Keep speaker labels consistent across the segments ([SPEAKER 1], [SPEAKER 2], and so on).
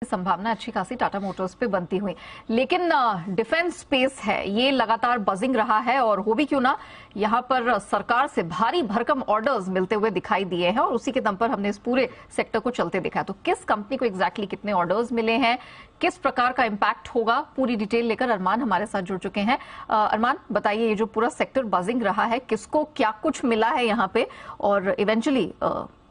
[SPEAKER 1] संभावना अच्छी खासी टाटा मोटर्स पे बनती हुई, लेकिन डिफेंस स्पेस है ये लगातार बजिंग रहा है और हो भी क्यों ना, यहां पर सरकार से भारी भरकम ऑर्डर्स मिलते हुए दिखाई दिए हैं और उसी के दम पर हमने इस पूरे सेक्टर को चलते देखा है। तो किस कंपनी को एग्जैक्टली कितने ऑर्डर्स मिले हैं, किस प्रकार का इंपैक्ट होगा, पूरी डिटेल लेकर अरमान हमारे साथ जुड़ चुके हैं। अरमान बताइए, ये जो पूरा सेक्टर बजिंग रहा है, किसको क्या कुछ मिला है यहाँ पे और इवेंचुअली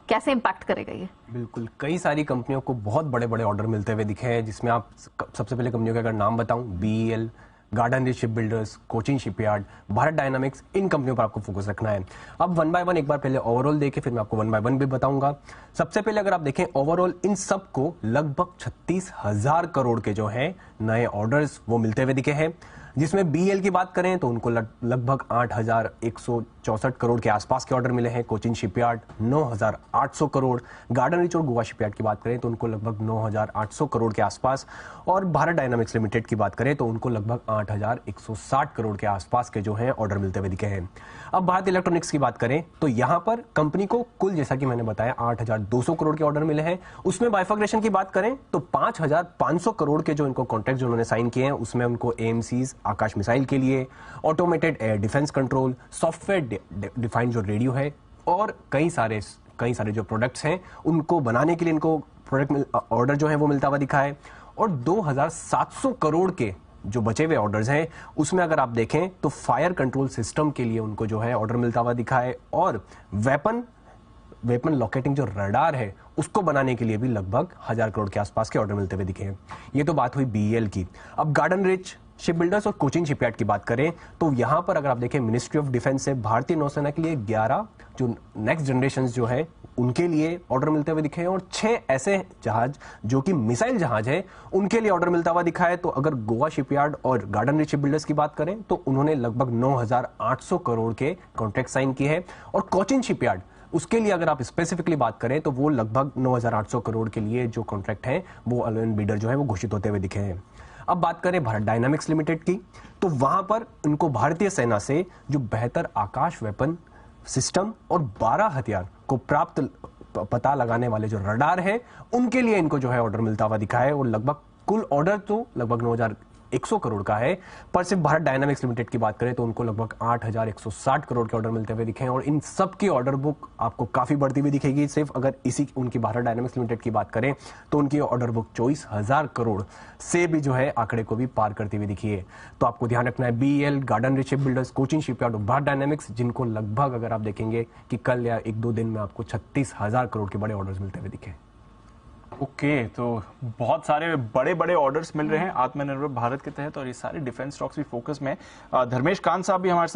[SPEAKER 1] कैसे इंपैक्ट करेगा ये?
[SPEAKER 2] बिल्कुल, कई सारी कंपनियों को बहुत बड़े बड़े ऑर्डर मिलते हुए दिखे हैं, जिसमें आप सबसे पहले कंपनियों के अगर नाम बताऊं, BEL, Garden rich ship builders, Cochin shipyard, Bharat Dynamics, इन कंपनियों पर आपको फोकस रखना है। अब वन बाय वन एक बार पहले ओवरऑल देखें, फिर मैं आपको वन बाय वन भी बताऊंगा। सबसे पहले अगर आप देखें ओवरऑल, इन सबको लगभग 36,000 करोड़ के जो हैं नए ऑर्डर्स वो मिलते हुए दिखे हैं, जिसमें बीएल की बात करें तो उनको लगभग 8,164 करोड़ के आसपास के ऑर्डर मिले हैं। Cochin shipyard 9,800 crore, garden rich और गोवा शिपयार्ड की बात करें तो उनको लगभग 9,800 करोड़ के आसपास, और भारत डायनामिक्स लिमिटेड की बात करें तो उनको लगभग 8,160 करोड़ के आसपास के जो हैं ऑर्डर मिलते हुए दिखे हैं। अब भारत इलेक्ट्रॉनिक्स की बात करें तो यहां पर कंपनी को कुल, जैसा कि मैंने बताया, 8,200 करोड़ के ऑर्डर मिले हैं। उसमें बाइफर्ग्रेशन की बात करें तो 5,500 करोड़ के जो इनको कॉन्ट्रैक्ट जो उन्होंने साइन किए हैं, उसमें उनको एएमसीज, आकाश मिसाइल के लिए, automated air defence control, software defined जो रेडियो है, और कई सारे जो प्रोडक्ट्स हैं उनको बनाने के लिए इनको प्रोडक्ट ऑर्डर जो है वो मिलता हुआ दिखा है। और 2,700 करोड़ के जो बचे हुए ऑर्डर्स हैं, उसमें अगर आप देखें तो फायर कंट्रोल सिस्टम के लिए उनको जो है ऑर्डर मिलता हुआ दिखा है, और वेपन लॉकेटिंग जो रडार है उसको बनाने के लिए भी लगभग 1,000 करोड़ के आसपास के ऑर्डर मिलते हुए दिखे हैं। ये तो बात हुई बीएल की। अब गार्डन रिच शिप बिल्डर्स और कोचिन शिपयार्ड की बात करें तो यहां पर अगर आप देखें, मिनिस्ट्री ऑफ डिफेंस से भारतीय नौसेना के लिए 11 जो नेक्स्ट जनरेशन जो है उनके लिए ऑर्डर मिलते हुए दिखे हैं, और 6 ऐसे जहाज जो कि मिसाइल जहाज है उनके लिए ऑर्डर मिलता हुआ दिखा है। तो अगर गोवा शिपयार्ड और गार्डन रिच शिप बिल्डर्स की बात करें तो उन्होंने लगभग 9,800 करोड़ के कॉन्ट्रैक्ट साइन किए हैं, और कोचिन शिपयार्ड, उसके लिए अगर आप स्पेसिफिकली बात करें तो वो लगभग 9,800 करोड़ के लिए जो कॉन्ट्रैक्ट है वो अलोन बिडर जो है वो घोषित होते हुए दिखे हैं। अब बात करें भारत डायनामिक्स लिमिटेड की, तो वहां पर उनको भारतीय सेना से जो बेहतर आकाश वेपन सिस्टम और 12 हथियार को प्राप्त पता लगाने वाले जो रडार है, उनके लिए इनको जो है ऑर्डर मिलता हुआ दिखा है, और लगभग कुल ऑर्डर तो लगभग 9,100 करोड़ का है। पर सिर्फ भारत डायनामिक्स लिमिटेड की बात करें तो उनको लगभग 8,160 करोड़ के ऑर्डर मिलते हुए दिखे हैं, और इन सब की ऑर्डर बुक आपको काफी बढ़ती हुई दिखेगी। सिर्फ अगर इसी उनकी भारत डायनामिक्स लिमिटेड की बात करें तो उनकी ऑर्डर बुक 24,000 करोड़ से भी जो है आंकड़े को भी पार करती हुई दिखी है। तो आपको ध्यान रखना है, BEL, Garden rich ship builders, Cochin Shipyard और भारत डायनामिक्स, जिनको लगभग अगर आप देखेंगे कि कल या 1-2 दिन में आपको 36,000 करोड़ के बड़े ऑर्डर्स मिलते हुए दिखे।
[SPEAKER 3] ओके, तो बहुत सारे बड़े बड़े ऑर्डर्स मिल रहे हैं आत्मनिर्भर भारत के तहत, और ये सारे डिफेंस स्टॉक्स भी फोकस में। धर्मेश कांत साहब भी हमारे